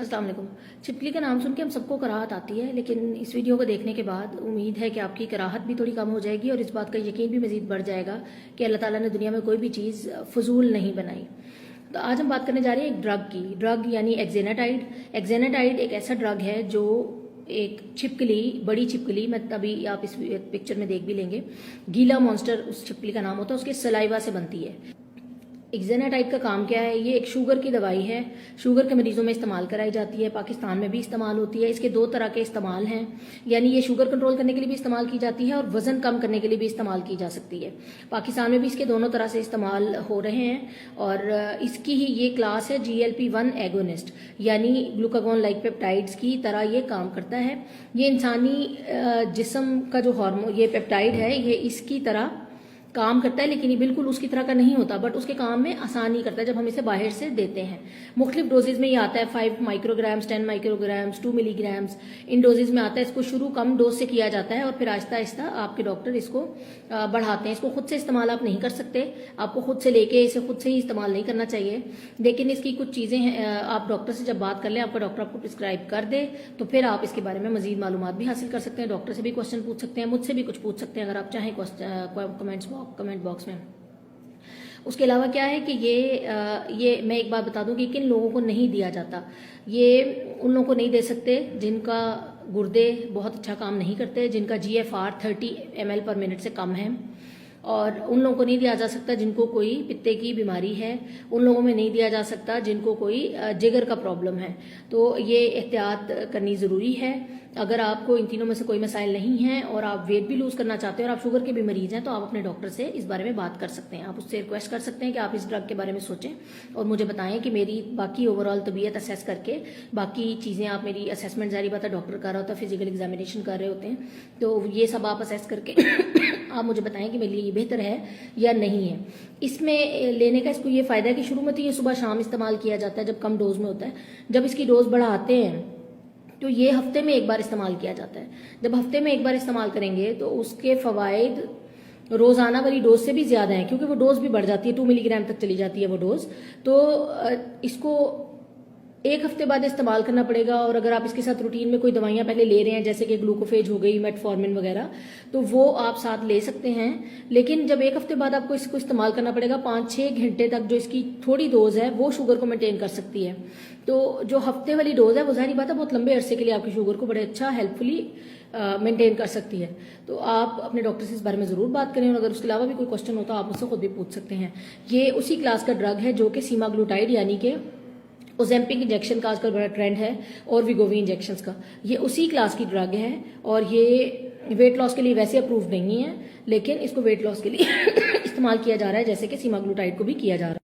अस्सलाम वालेकुम। छिपकली का नाम सुन के हम सबको कराहत आती है, लेकिन इस वीडियो को देखने के बाद उम्मीद है कि आपकी कराहत भी थोड़ी कम हो जाएगी और इस बात का यकीन भी मज़ीद बढ़ जाएगा कि अल्लाह ताला ने दुनिया में कोई भी चीज़ फजूल नहीं बनाई। तो आज हम बात करने जा रहे हैं एक ड्रग की। ड्रग यानी एक्जेनाटाइड। एक्जेनाटाइड एक ऐसा ड्रग है जो एक छिपकली, बड़ी छिपकली, मैं तभी आप इस पिक्चर में देख भी लेंगे, गीला मॉन्स्टर उस छिपकली का नाम होता है, उसके सलाइवा से बनती है। एक्जेनाटाइड का काम क्या है? ये एक शुगर की दवाई है, शुगर के मरीजों में इस्तेमाल कराई जाती है, पाकिस्तान में भी इस्तेमाल होती है। इसके दो तरह के इस्तेमाल हैं, यानी ये शुगर कंट्रोल करने के लिए भी इस्तेमाल की जाती है और वजन कम करने के लिए भी इस्तेमाल की जा सकती है। पाकिस्तान में भी इसके दोनों तरह से इस्तेमाल हो रहे हैं और इसकी ही ये क्लास है GLP-1 एगोनिस्ट, यानी ग्लूकागोन लाइक पेप्टाइड्स की तरह ये काम करता है। ये इंसानी जिस्म का जो हार्मोन, ये पेप्टाइड है, ये इसकी तरह काम करता है, लेकिन ये बिल्कुल उसकी तरह का नहीं होता, बट उसके काम में आसानी करता है जब हम इसे बाहर से देते हैं। मुख्तलिफ डोजेज में ये आता है, 5 माइक्रोग्राम्स, 10 माइक्रोग्राम्स, 2 मिलीग्राम्स, इन डोजेज में आता है। इसको शुरू कम डोज से किया जाता है और फिर आहिस्ता आहिस्ता आपके डॉक्टर इसको बढ़ाते हैं। इसको खुद से इस्तेमाल आप नहीं कर सकते, आपको खुद से लेके इसे खुद से ही इस्तेमाल नहीं करना चाहिए, लेकिन इसकी कुछ चीज़ें हैं, आप डॉक्टर से जब बात कर लें, आपका डॉक्टर आपको प्रिस्क्राइब कर दे, तो फिर आप इसके बारे में मजीद मालूमात भी हासिल कर सकते हैं। डॉक्टर से भी क्वेश्चन पूछ सकते हैं, मुझसे भी कुछ पूछ सकते हैं अगर आप चाहें कमेंट बॉक्स में। उसके अलावा क्या है कि ये मैं एक बात बता दूं कि किन लोगों को नहीं दिया जाता। ये उन लोगों को नहीं दे सकते जिनका गुर्दे बहुत अच्छा काम नहीं करते, जिनका GFR 30 ml पर मिनट से कम है, और उन लोगों को नहीं दिया जा सकता जिनको कोई पित्ते की बीमारी है, उन लोगों में नहीं दिया जा सकता जिनको कोई जिगर का प्रॉब्लम है। तो ये एहतियात करनी ज़रूरी है। अगर आपको इन तीनों में से कोई मसाइल नहीं है और आप वेट भी लूज करना चाहते हैं और आप शुगर के भी मरीज हैं, तो आप अपने डॉक्टर से इस बारे में बात कर सकते हैं। आप उससे रिक्वेस्ट कर सकते हैं कि आप इस ड्रग के बारे में सोचें और मुझे बताएं कि मेरी बाकी ओवरऑल तबीयत असेस करके, बाकी चीज़ें आप मेरी असेसमेंट जारी बात है, डॉक्टर कर रहा होता है, फिजिकल एग्जामिनेशन कर रहे होते हैं, तो ये सब आप असेस करके आप मुझे बताएं कि मेरे लिए ये बेहतर है या नहीं है। इसमें लेने का इसको ये फ़ायदा है कि शुरू में तो ये सुबह शाम इस्तेमाल किया जाता है जब कम डोज में होता है। जब इसकी डोज बढ़ाते हैं तो ये हफ्ते में एक बार इस्तेमाल किया जाता है। जब हफ्ते में एक बार इस्तेमाल करेंगे तो उसके फ़वाइद रोज़ाना वाली डोज से भी ज़्यादा है, क्योंकि वो डोज भी बढ़ जाती है, 2 मिलीग्राम तक चली जाती है वो डोज। तो इसको एक हफ्ते बाद इस्तेमाल करना पड़ेगा। और अगर आप इसके साथ रूटीन में कोई दवाइयाँ पहले ले रहे हैं, जैसे कि ग्लूकोफेज हो गई, मेटफॉर्मिन वगैरह, तो वो आप साथ ले सकते हैं। लेकिन जब एक हफ्ते बाद आपको इसको इस्तेमाल करना पड़ेगा, 5-6 घंटे तक जो इसकी थोड़ी डोज है वो शुगर को मेंटेन कर सकती है। तो जो हफ्ते वाली डोज है वो जाहिर बात है बहुत लंबे अरसे के लिए आपकी शुगर को बड़े अच्छा हेल्पफुली मेंटेन कर सकती है। तो आप अपने डॉक्टर से इस बारे में ज़रूर बात करें और अगर उसके अलावा भी कोई क्वेश्चन होता है आप मुझसे खुद भी पूछ सकते हैं। ये उसी क्लास का ड्रग है जो कि सीमाग्लूटाइड यानी कि ओजेम्पिक इंजेक्शन का आजकल बड़ा ट्रेंड है और विगोवी इंजेक्शन का, ये उसी क्लास की ड्रग है। और ये वेट लॉस के लिए वैसे अप्रूव नहीं है, लेकिन इसको वेट लॉस के लिए इस्तेमाल किया जा रहा है, जैसे कि सीमाग्लूटाइड को भी किया जा रहा है।